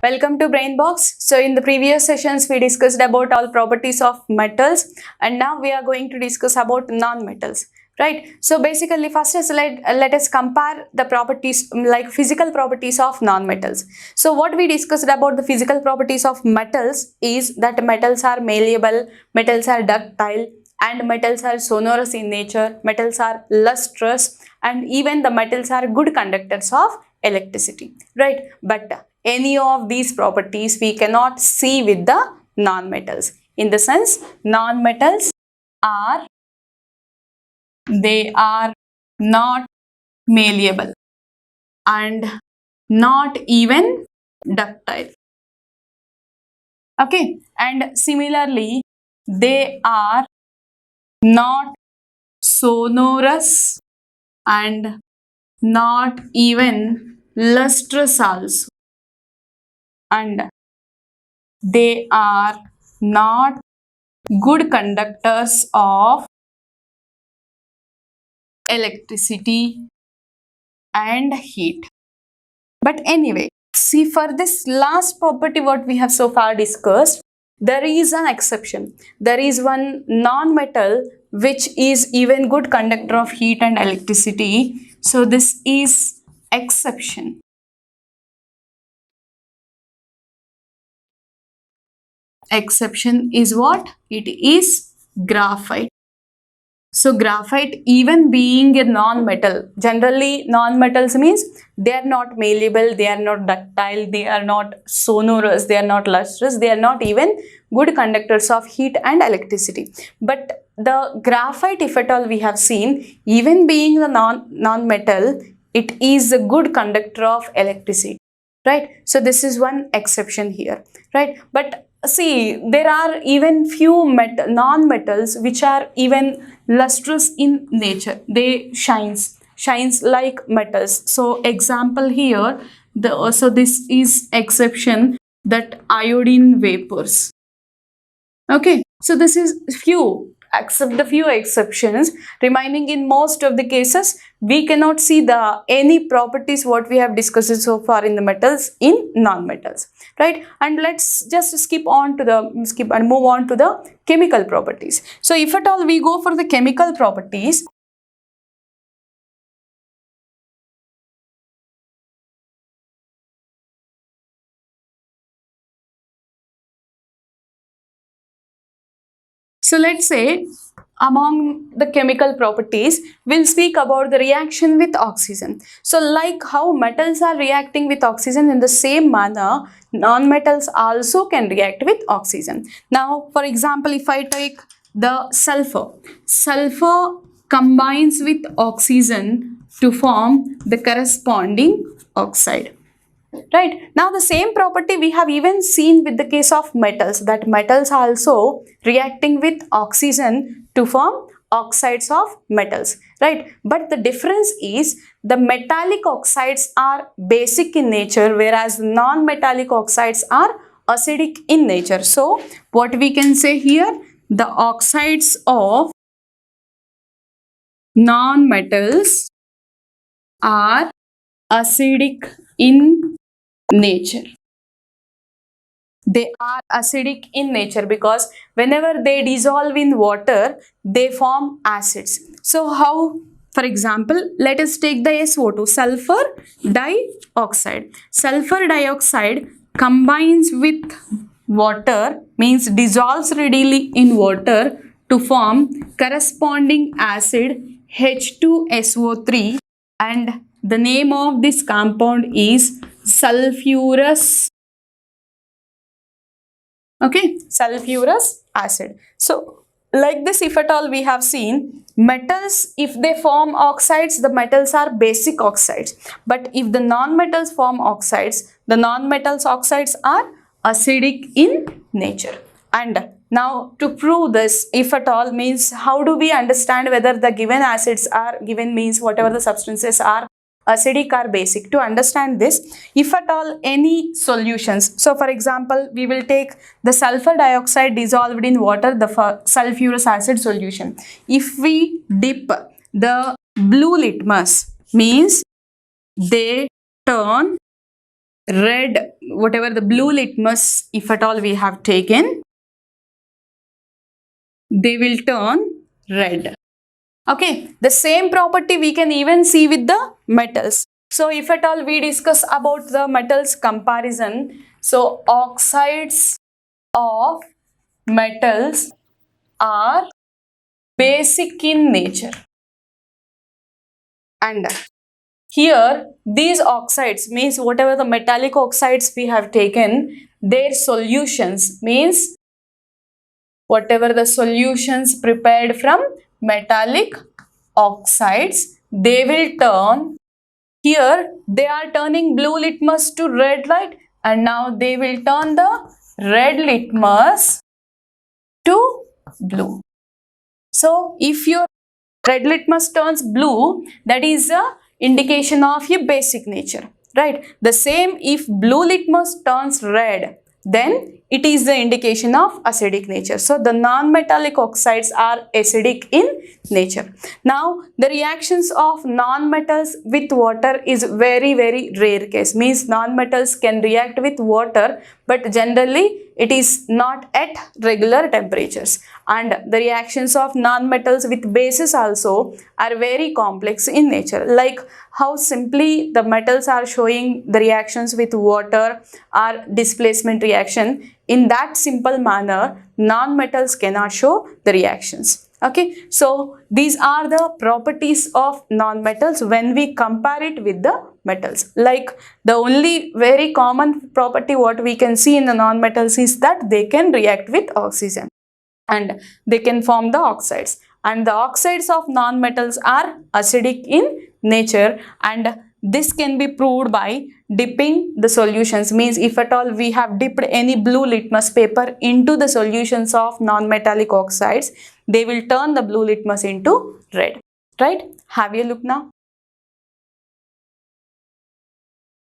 Welcome to Brainbox. So in the previous sessions we discussed about all properties of metals and now we are going to discuss about non-metals. Right. So basically first is let us compare the properties like physical properties of non-metals. So what we discussed about the physical properties of metals is that metals are malleable, metals are ductile, and metals are sonorous in nature, metals are lustrous, and even the metals are good conductors of electricity, right? But any of these properties we cannot see with the non-metals. In the sense, non-metals are not malleable and not even ductile. Okay, and similarly, they are not sonorous and not even lustrous also, and they are not good conductors of electricity and heat. But anyway, see, for this last property what we have so far discussed, there is an exception. There is one non-metal which is even good conductor of heat and electricity. So this is exception. Exception is what? It is graphite. So graphite, even being a non-metal, generally non-metals means they are not malleable, they are not ductile, they are not sonorous, they are not lustrous, they are not even good conductors of heat and electricity. But the graphite, if at all we have seen, even being the non-metal, it is a good conductor of electricity, right? So this is one exception here, right? But see, there are even few non-metals which are even lustrous in nature. They shines like metals. So example here, so this is exception, that iodine vapors. Okay, so this is few, except the few exceptions remaining. In most of the cases we cannot see the any properties what we have discussed so far in the metals in non-metals, right? And let's just skip and move on to the chemical properties. So if at all we go for the chemical properties, so let's say among the chemical properties, we'll speak about the reaction with oxygen. So like how metals are reacting with oxygen, in the same manner, non-metals also can react with oxygen. Now, for example, if I take the sulfur combines with oxygen to form the corresponding oxide. Right. Now the same property we have even seen with the case of metals, that metals are also reacting with oxygen to form oxides of metals, right? But the difference is the metallic oxides are basic in nature, whereas non-metallic oxides are acidic in nature. So what we can say here, the oxides of non-metals are acidic in nature. They are acidic in nature because whenever they dissolve in water, they form acids. So how, for example, let us take the SO2, sulfur dioxide. Sulfur dioxide combines with water, means dissolves readily in water to form corresponding acid H2SO3, and the name of this compound is sulfurous. Okay, sulfurous acid. So like this, if at all we have seen, metals, if they form oxides, the metals are basic oxides. But if the non-metals form oxides, the non-metals oxides are acidic in nature. And now to prove this, if at all, means how do we understand whether the given acids are given, means whatever the substances are acidic or basic? To understand this, if at all any solutions, so for example we will take the sulfur dioxide dissolved in water, the sulfurous acid solution. If we dip the blue litmus, means they turn red, whatever the blue litmus, if at all we have taken, they will turn red. Okay, the same property we can even see with the metals. So if at all we discuss about the metals comparison, so oxides of metals are basic in nature. And here these oxides means whatever the metallic oxides we have taken, their solutions means whatever the solutions prepared from metallic oxides, they will turn, here they are turning blue litmus to red light, and now they will turn the red litmus to blue. So if your red litmus turns blue, that is a indication of your basic nature, right? The same if blue litmus turns red, then it is the indication of acidic nature. So the non-metallic oxides are acidic in nature. Now the reactions of non-metals with water is very rare case, means non-metals can react with water, but generally it is not at regular temperatures. And the reactions of non-metals with bases also are very complex in nature, like how simply the metals are showing the reactions with water or displacement reaction. In that simple manner, non-metals cannot show the reactions. Okay, so these are the properties of non-metals when we compare it with the metals. Like the only very common property what we can see in the non-metals is that they can react with oxygen and they can form the oxides. And the oxides of non-metals are acidic in nature, and this can be proved by dipping the solutions. Means if at all we have dipped any blue litmus paper into the solutions of non-metallic oxides, they will turn the blue litmus into red, right? Have a look now.